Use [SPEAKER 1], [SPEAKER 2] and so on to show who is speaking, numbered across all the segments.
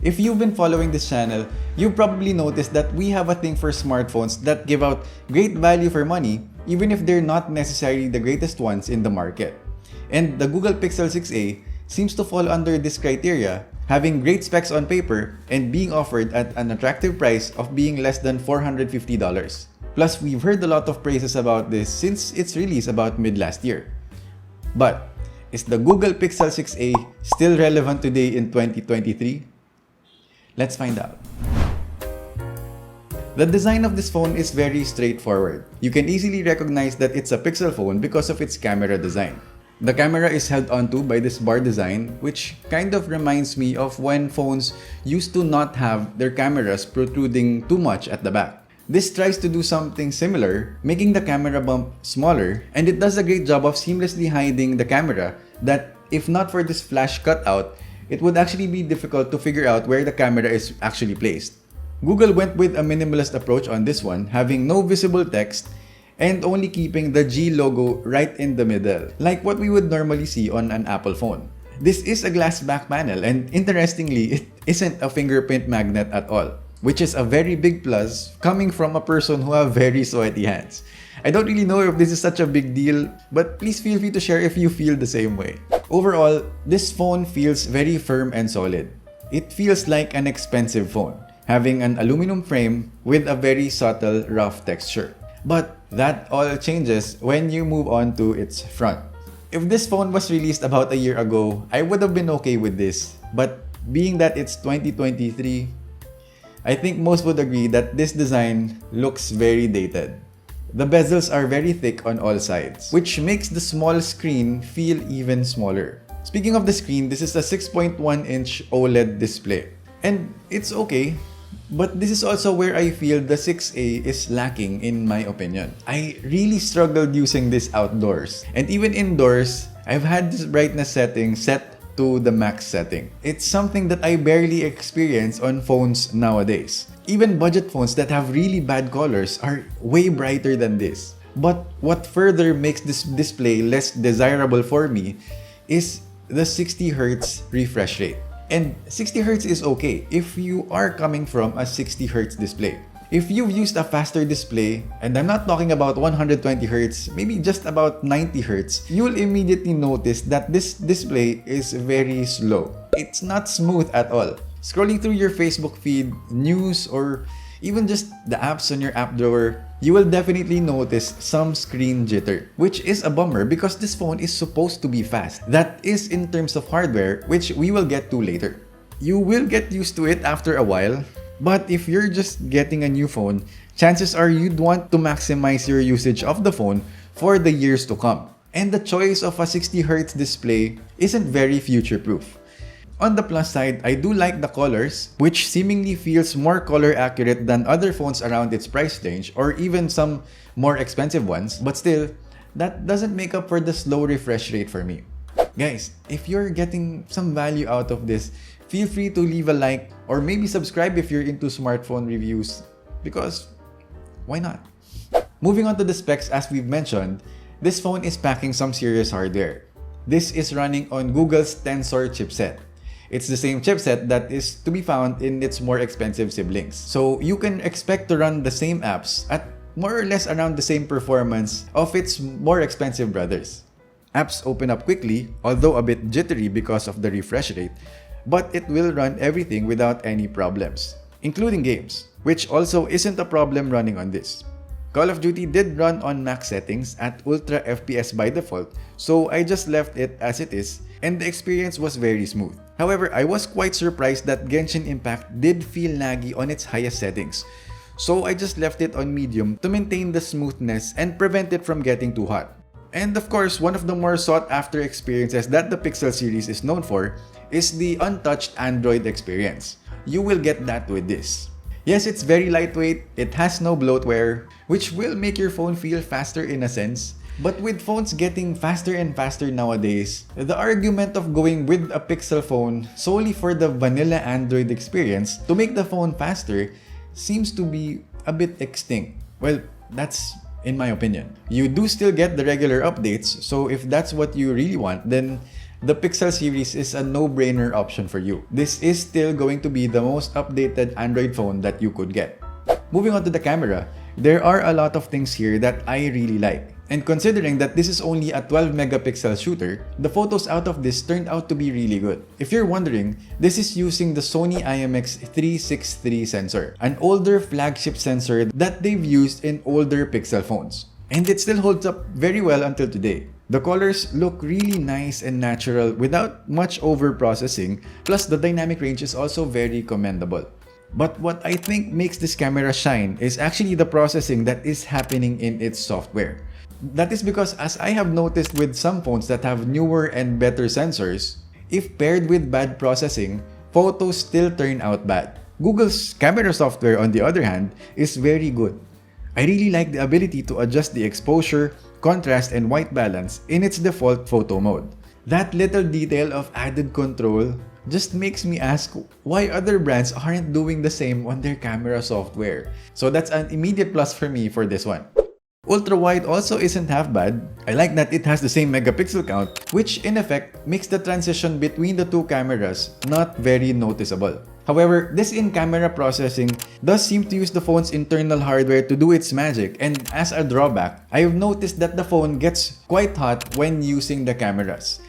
[SPEAKER 1] If you've been following this channel, you've probably noticed that we have a thing for smartphones that give out great value for money, even if they're not necessarily the greatest ones in the market. And the Google Pixel 6a seems to fall under this criteria, having great specs on paper and being offered at an attractive price of being less than $450. Plus, we've heard a lot of praises about this since its release about mid last year. But is the Google Pixel 6a still relevant today in 2023? Let's find out. The design of this phone is very straightforward. You can easily recognize that it's a Pixel phone because of its camera design. The camera is held onto by this bar design, which kind of reminds me of when phones used to not have their cameras protruding too much at the back. This tries to do something similar, making the camera bump smaller, and it does a great job of seamlessly hiding the camera that, if not for this flash cutout, it would actually be difficult to figure out where the camera is actually placed. Google went with a minimalist approach on this one, having no visible text and only keeping the G logo right in the middle, like what we would normally see on an Apple phone. This is a glass back panel, and interestingly, it isn't a fingerprint magnet at all, which is a very big plus coming from a person who have very sweaty hands. I don't really know if this is such a big deal, but please feel free to share if you feel the same way. Overall, this phone feels very firm and solid. It feels like an expensive phone, having an aluminum frame with a very subtle rough texture. But that all changes when you move on to its front. If this phone was released about a year ago, I would have been okay with this. But being that it's 2023, I think most would agree that this design looks very dated. The bezels are very thick on all sides, which makes the small screen feel even smaller. Speaking of the screen, this is a 6.1-inch OLED display. And it's okay, but this is also where I feel the 6a is lacking in my opinion. I really struggled using this outdoors. And even indoors, I've had this brightness setting set to the max setting. It's something that I barely experience on phones nowadays. Even budget phones that have really bad colors are way brighter than this. But what further makes this display less desirable for me is the 60Hz refresh rate. And 60Hz is okay if you are coming from a 60Hz display. If you've used a faster display, and I'm not talking about 120Hz, maybe just about 90Hz, you'll immediately notice that this display is very slow. It's not smooth at all. Scrolling through your Facebook feed, news, or even just the apps on your app drawer, you will definitely notice some screen jitter, which is a bummer because this phone is supposed to be fast. That is in terms of hardware, which we will get to later. You will get used to it after a while, but if you're just getting a new phone, chances are you'd want to maximize your usage of the phone for the years to come. And the choice of a 60Hz display isn't very future-proof. On the plus side, I do like the colors, which seemingly feels more color accurate than other phones around its price range or even some more expensive ones, but still, that doesn't make up for the slow refresh rate for me. Guys, if you're getting some value out of this, feel free to leave a like or maybe subscribe if you're into smartphone reviews, because why not? Moving on to the specs, as we've mentioned, this phone is packing some serious hardware. This is running on Google's Tensor chipset. It's the same chipset that is to be found in its more expensive siblings. So you can expect to run the same apps at more or less around the same performance of its more expensive brothers. Apps open up quickly, although a bit jittery because of the refresh rate, but it will run everything without any problems, including games, which also isn't a problem running on this. Call of Duty did run on max settings at Ultra FPS by default, so I just left it as it is, and the experience was very smooth. However, I was quite surprised that Genshin Impact did feel laggy on its highest settings, so I just left it on medium to maintain the smoothness and prevent it from getting too hot. And of course, one of the more sought after experiences that the Pixel series is known for is the untouched Android experience. You will get that with this. Yes, it's very lightweight, it has no bloatware, which will make your phone feel faster in a sense. But with phones getting faster and faster nowadays, the argument of going with a Pixel phone solely for the vanilla Android experience to make the phone faster seems to be a bit extinct. Well, that's in my opinion. You do still get the regular updates, so if that's what you really want, then the Pixel series is a no-brainer option for you. This is still going to be the most updated Android phone that you could get. Moving on to the camera, there are a lot of things here that I really like. And considering that this is only a 12 megapixel shooter, the photos out of this turned out to be really good. If you're wondering, this is using the Sony IMX363 sensor, an older flagship sensor that they've used in older Pixel phones. And it still holds up very well until today. The colors look really nice and natural without much over-processing, plus the dynamic range is also very commendable. But what I think makes this camera shine is actually the processing that is happening in its software. That is because, as I have noticed with some phones that have newer and better sensors, if paired with bad processing, photos still turn out bad. Google's camera software, on the other hand, is very good. I really like the ability to adjust the exposure, contrast, and white balance in its default photo mode. That little detail of added control just makes me ask why other brands aren't doing the same on their camera software. So that's an immediate plus for me for this one. Ultra wide also isn't half bad. I like that it has the same megapixel count, which in effect makes the transition between the two cameras not very noticeable. However, this in-camera processing does seem to use the phone's internal hardware to do its magic, and as a drawback, I have noticed that the phone gets quite hot when using the cameras.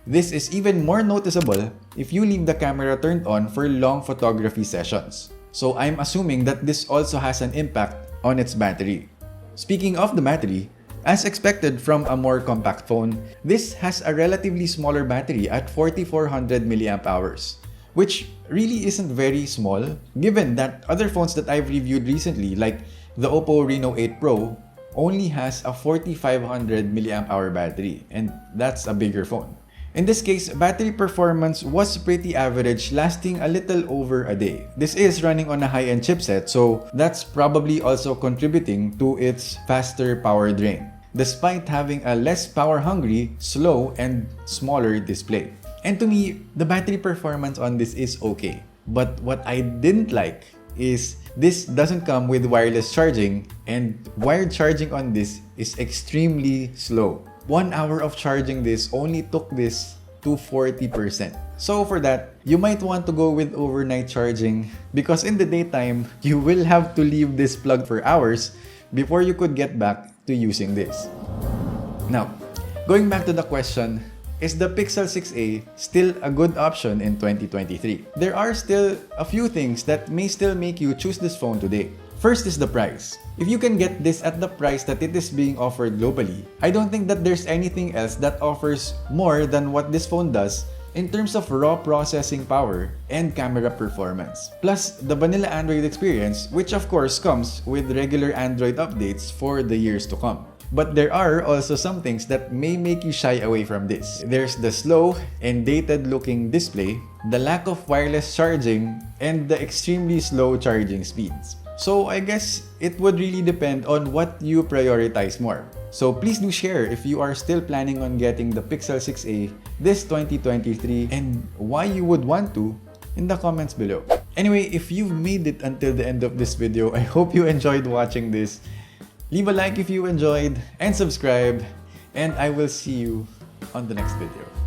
[SPEAKER 1] This is even more noticeable if you leave the camera turned on for long photography sessions. So I'm assuming that this also has an impact on its battery. Speaking of the battery, as expected from a more compact phone, this has a relatively smaller battery at 4400 mAh, which really isn't very small given that other phones that I've reviewed recently, like the Oppo Reno 8 Pro, only has a 4500 mAh battery, and that's a bigger phone. In this case, battery performance was pretty average, lasting a little over a day. This is running on a high-end chipset, so that's probably also contributing to its faster power drain, despite having a less power-hungry, slow, and smaller display. And to me, the battery performance on this is okay. But what I didn't like is this doesn't come with wireless charging, and wired charging on this is extremely slow. 1 hour of charging this only took this to 40%. So for that, you might want to go with overnight charging, because in the daytime, you will have to leave this plugged for hours before you could get back to using this. Now, going back to the question, is the Pixel 6a still a good option in 2023? There are still a few things that may still make you choose this phone today. First is the price. If you can get this at the price that it is being offered globally, I don't think that there's anything else that offers more than what this phone does in terms of raw processing power and camera performance. Plus, the vanilla Android experience, which of course comes with regular Android updates for the years to come. But there are also some things that may make you shy away from this. There's the slow and dated looking display, the lack of wireless charging, and the extremely slow charging speeds. So I guess it would really depend on what you prioritize more. So please do share if you are still planning on getting the Pixel 6a this 2023 and why you would want to in the comments below. Anyway, if you've made it until the end of this video, I hope you enjoyed watching this. Leave a like if you enjoyed and subscribe, and I will see you on the next video.